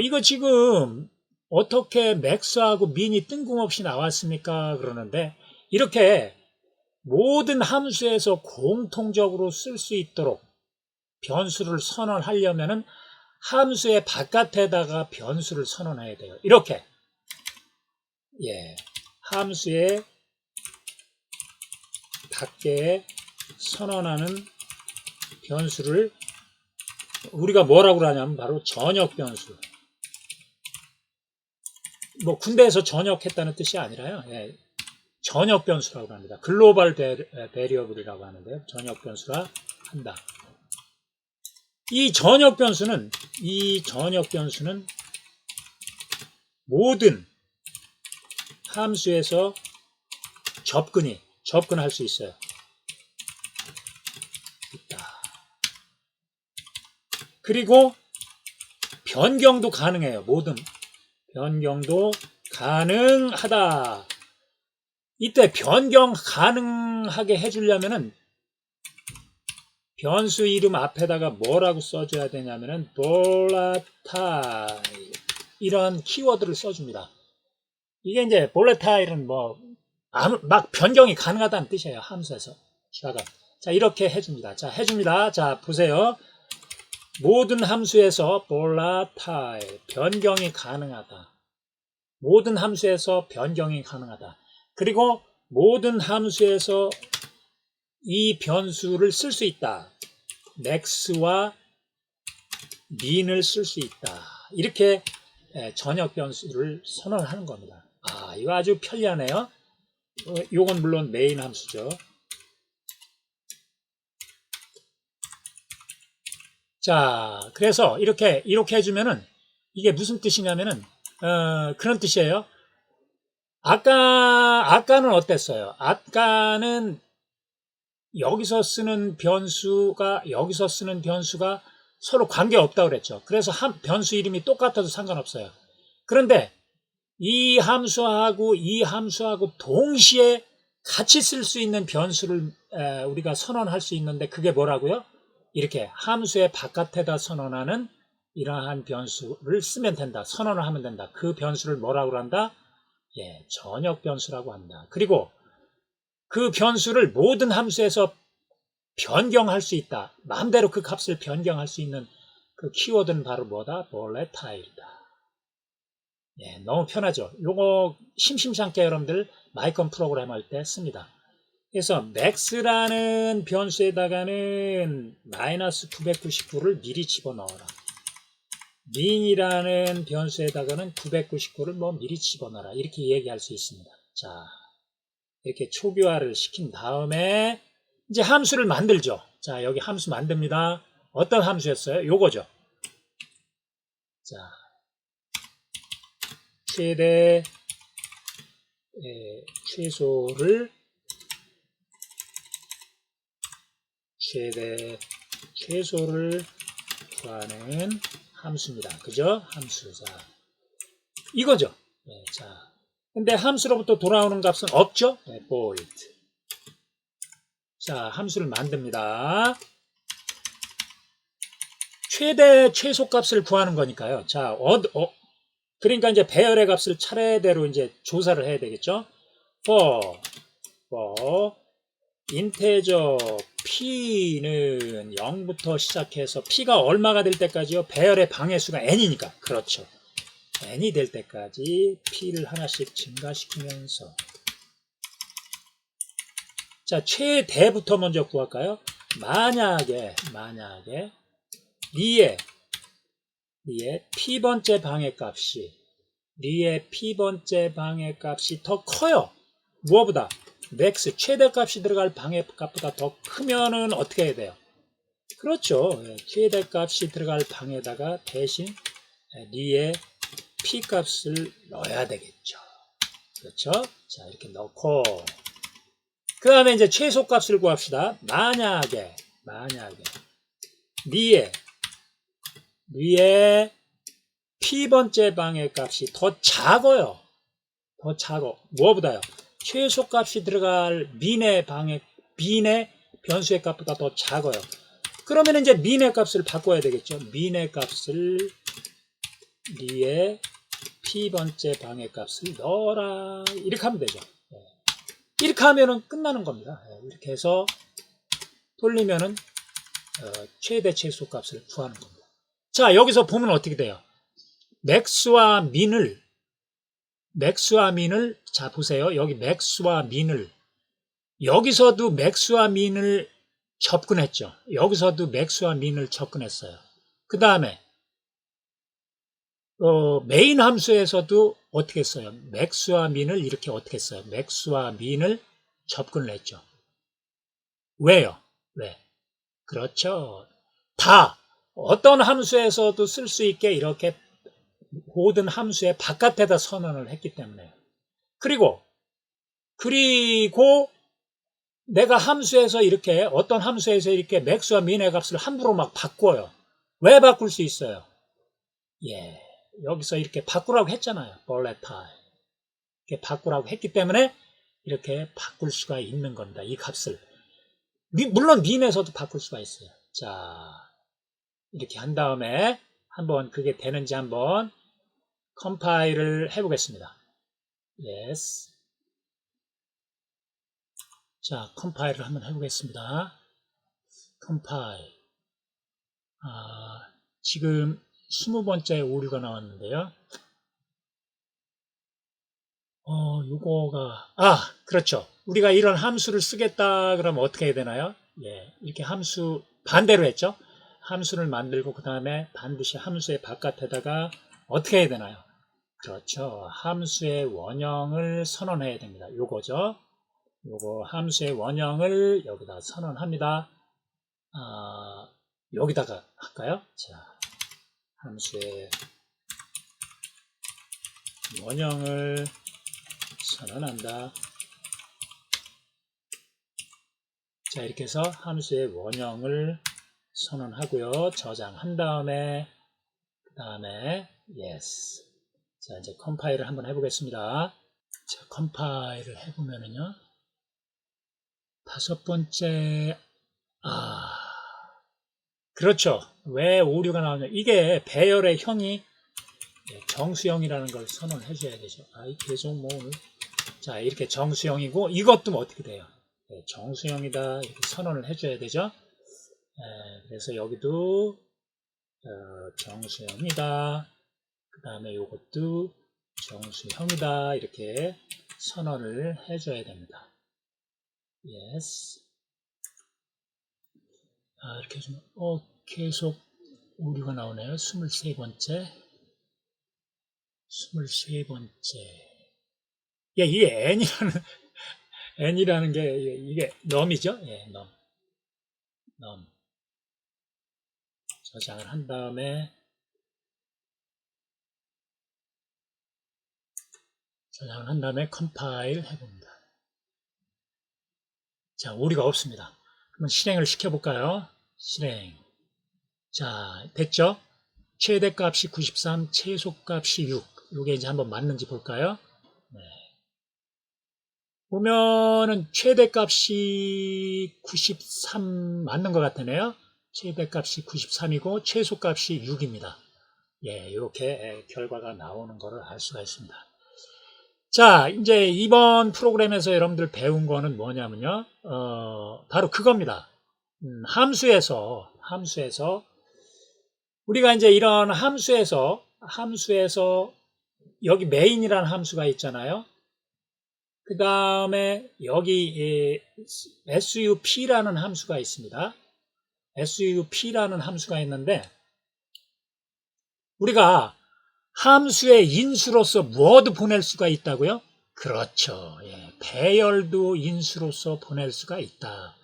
이거 지금 어떻게 max하고 min이 뜬금없이 나왔습니까? 그러는데 이렇게 모든 함수에서 공통적으로 쓸 수 있도록 변수를 선언하려면은 함수의 바깥에다가 변수를 선언해야 돼요. 이렇게. 함수의 밖에 선언하는 변수를 우리가 뭐라고 하냐면 바로 전역 변수. 뭐 군대에서 전역했다는 뜻이 아니라요. 전역 변수라고 합니다. 글로벌 베리어블이라고 하는데요. 전역 변수라 한다. 이 전역 변수는 모든 함수에서 접근할 수 있어요. 그리고 변경도 가능해요. 모든 변경도 가능하다. 이때 변경 가능하게 해주려면은 변수 이름 앞에다가 뭐라고 써줘야 되냐면은 volatile 이런 키워드를 써줍니다. 이게 이제 volatil은 막 변경이 가능하다는 뜻이에요. 함수에서. 자, 이렇게 해줍니다. 자, 보세요. 모든 함수에서 volatile 변경이 가능하다. 모든 함수에서 변경이 가능하다. 그리고 모든 함수에서 이 변수를 쓸 수 있다. max와 min을 쓸 수 있다. 이렇게 전역 변수를 선언하는 겁니다. 이거 아주 편리하네요. 이건 물론 메인 함수죠. 자, 그래서 이렇게 해주면은 이게 무슨 뜻이냐면은 그런 뜻이에요. 아까는 어땠어요? 아까는 여기서 쓰는 변수가 서로 관계없다고 그랬죠. 그래서 변수 이름이 똑같아도 상관없어요. 그런데 이 함수하고 동시에 같이 쓸 수 있는 변수를 우리가 선언할 수 있는데 그게 뭐라고요? 이렇게 함수의 바깥에다 선언하는 이러한 변수를 쓰면 된다. 선언을 하면 된다. 그 변수를 뭐라고 한다? 전역 변수라고 한다. 그리고 그 변수를 모든 함수에서 변경할 수 있다. 마음대로 그 값을 변경할 수 있는 그 키워드는 바로 뭐다? volatile이다. 너무 편하죠. 요거 심심치 않게 여러분들 마이콘 프로그램 할 때 씁니다. 그래서 max라는 변수에다가는 마이너스 999를 미리 집어넣어라. min이라는 변수에다가는 999를 미리 집어넣어라. 이렇게 얘기할 수 있습니다. 자, 이렇게 초기화를 시킨 다음에 이제 함수를 만들죠. 자, 여기 함수 만듭니다. 어떤 함수였어요? 요거죠. 자, 최소를 구하는 함수입니다. 그죠? 함수. 자, 이거죠. 자, 근데 함수로부터 돌아오는 값은 없죠? void. 자, 함수를 만듭니다. 최소값을 구하는 거니까요. 자, 그러니까 이제 배열의 값을 차례대로 이제 조사를 해야 되겠죠? for integer p는 0부터 시작해서 p가 얼마가 될 때까지요? 배열의 방해수가 n이니까. 그렇죠. n이 될 때까지 p를 하나씩 증가시키면서 자, 최대부터 먼저 구할까요? 만약에 리의 p번째 방해값이 더 커요. 무엇보다? max 최대값이 들어갈 방해값보다 더 크면은 어떻게 해야 돼요? 그렇죠. 최대값이 들어갈 방에다가 대신 리에 p 값을 넣어야 되겠죠. 그렇죠? 자, 이렇게 넣고 그 다음에 이제 최소값을 구합시다. 만약에 리에 p번째 방의 값이 더 작아요. 더 작아. 무엇보다요? 최소값이 들어갈 민의 변수의 값보다 더 작아요. 그러면 이제 민의 값을 바꿔야 되겠죠. 민의 값을 리에 p번째 방의 값을 넣어라. 이렇게 하면 되죠. 이렇게 하면은 끝나는 겁니다. 이렇게 해서 돌리면은 최대 최소 값을 구하는 겁니다. 자, 여기서 보면 어떻게 돼요? 맥스와 민을 자 보세요. 여기 맥스와 민을 여기서도 맥스와 민을 접근했죠. 여기서도 맥스와 민을 접근했어요. 그 다음에 메인 함수에서도 어떻게 했어요? 맥스와 민을 이렇게 어떻게 했어요? 맥스와 민을 접근을 했죠. 왜요? 왜? 그렇죠. 다 어떤 함수에서도 쓸 수 있게 이렇게 모든 함수의 바깥에다 선언을 했기 때문에. 그리고 내가 함수에서 이렇게 어떤 함수에서 이렇게 맥스와 민의 값을 함부로 막 바꿔요. 왜 바꿀 수 있어요? 예, 여기서 이렇게 바꾸라고 했잖아요. volatile. 이렇게 바꾸라고 했기 때문에 이렇게 바꿀 수가 있는 겁니다. 이 값을. 물론 민에서도 바꿀 수가 있어요. 자, 이렇게 한 다음에 한번 그게 되는지 한번 컴파일을 해보겠습니다. Yes. 자, 컴파일을 한번 해보겠습니다. 컴파일. 지금 20번째 오류가 나왔는데요. 요거가, 그렇죠. 우리가 이런 함수를 쓰겠다 그러면 어떻게 해야 되나요? 예, 이렇게 함수, 반대로 했죠. 함수를 만들고 그 다음에 반드시 함수의 바깥에다가 어떻게 해야 되나요? 그렇죠. 함수의 원형을 선언해야 됩니다. 요거죠. 요거 함수의 원형을 여기다 선언합니다. 여기다가 할까요? 자, 함수의 원형을 선언한다. 자, 이렇게 해서 함수의 원형을 선언하고요. 저장한 다음에 그 다음에 yes. 자, 이제 컴파일을 한번 해보겠습니다. 자, 컴파일을 해보면은요. 5번째 그렇죠. 왜 오류가 나오냐. 이게 배열의 형이 정수형이라는 걸 선언해 줘야 되죠. 계속 뭐 오늘. 자, 이렇게 정수형이고 이것도 뭐 어떻게 돼요? 정수형이다. 이렇게 선언을 해 줘야 되죠. 그래서 여기도 정수형이다. 그 다음에 이것도 정수형이다. 이렇게 선언을 해 줘야 됩니다. yes. 이렇게 좀 계속 오류가 나오네요. 23번째. 예, 이게 n이라는 게 이게 num이죠. 예, num. 저장을 한 다음에 컴파일 해봅니다. 자, 오류가 없습니다. 그럼 실행을 시켜볼까요? 실행. 자, 됐죠? 최대값이 93, 최소값이 6. 요게 이제 한번 맞는지 볼까요? 네. 보면은 최대값이 93 맞는 것 같으네요. 최대값이 93이고 최소값이 6입니다. 예, 이렇게 결과가 나오는 것을 알 수가 있습니다. 자, 이제 이번 프로그램에서 여러분들 배운 거는 뭐냐면요. 바로 그겁니다. 함수에서 우리가 이제 이런 함수에서 여기 메인이라는 함수가 있잖아요. 그 다음에 여기 SUP라는 함수가 있습니다. SUP라는 함수가 있는데 우리가 함수의 인수로서 무엇도 보낼 수가 있다고요? 그렇죠. 예, 배열도 인수로서 보낼 수가 있다.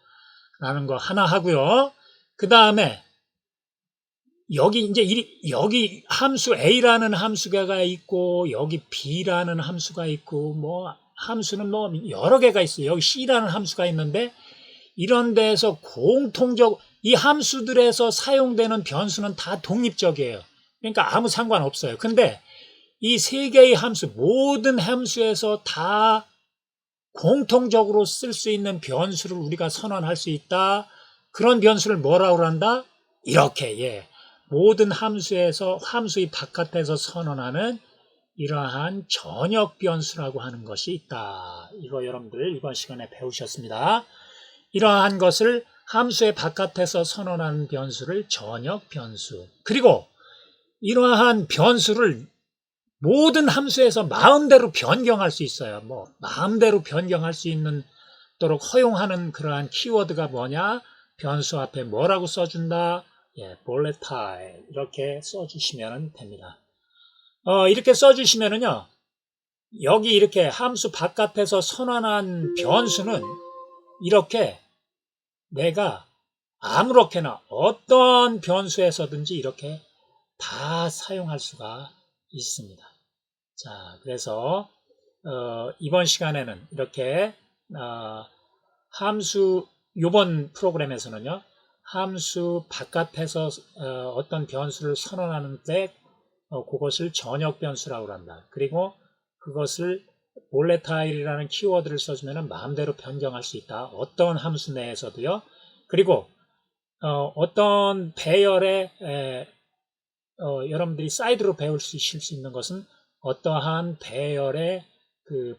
라는 거 하나 하고요. 그 다음에 여기 이제 여기 함수 A라는 함수가 있고 여기 B라는 함수가 있고 뭐 함수는 뭐 여러 개가 있어요. 여기 C라는 함수가 있는데 이런 데서 공통적 이 함수들에서 사용되는 변수는 다 독립적이에요. 그러니까 아무 상관없어요. 근데 이 세 개의 함수 모든 함수에서 다 공통적으로 쓸 수 있는 변수를 우리가 선언할 수 있다. 그런 변수를 뭐라고 한다? 이렇게 예. 모든 함수에서 함수의 바깥에서 선언하는 이러한 전역 변수라고 하는 것이 있다. 이거 여러분들 이번 시간에 배우셨습니다. 이러한 것을 함수의 바깥에서 선언하는 변수를 전역 변수. 그리고 이러한 변수를 모든 함수에서 마음대로 변경할 수 있어요. 뭐 마음대로 변경할 수 있는 도록 허용하는 그러한 키워드가 뭐냐? 변수 앞에 뭐라고 써준다? 예, volatile 이렇게 써주시면 됩니다. 이렇게 써주시면은요, 여기 이렇게 함수 바깥에서 선언한 변수는 이렇게 내가 아무렇게나 어떤 변수에서든지 이렇게 다 사용할 수가 있습니다. 자, 그래서 이번 시간에는 이렇게 함수 이번 프로그램에서는요. 함수 바깥에서 어떤 변수를 선언하는데 그것을 전역 변수라고 한다. 그리고 그것을 볼레타일이라는 키워드를 써주면 마음대로 변경할 수 있다. 어떤 함수 내에서도요. 그리고 어떤 배열의 여러분들이 사이드로 배울 수 있는 것은 어떠한 배열의 그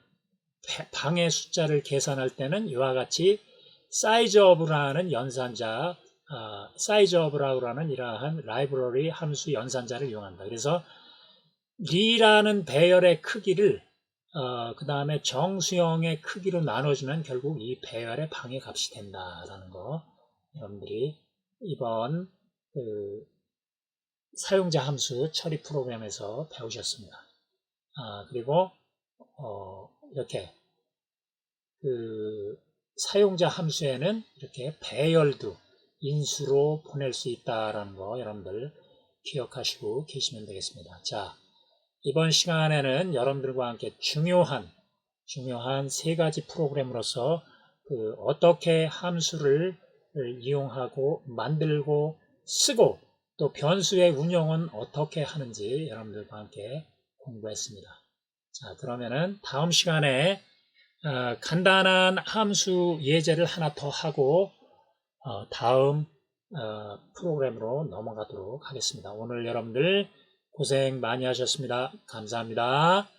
방의 숫자를 계산할 때는 이와 같이 사이즈 오브라는 연산자, 사이즈 오브라고 하는 이러한 라이브러리 함수 연산자를 이용한다. 그래서 리라는 배열의 크기를 그 다음에 정수형의 크기로 나눠주면 결국 이 배열의 방의 값이 된다라는 거 여러분들이 이번 그 사용자 함수 처리 프로그램에서 배우셨습니다. 그리고 이렇게 그 사용자 함수에는 이렇게 배열도 인수로 보낼 수 있다라는 거 여러분들 기억하시고 계시면 되겠습니다. 자, 이번 시간에는 여러분들과 함께 중요한 세 가지 프로그램으로서 어떻게 함수를 이용하고 만들고 쓰고 또 변수의 운용은 어떻게 하는지 여러분들과 함께 공부했습니다. 자, 그러면은 다음 시간에 간단한 함수 예제를 하나 더 하고 다음 프로그램으로 넘어가도록 하겠습니다. 오늘 여러분들 고생 많이 하셨습니다. 감사합니다.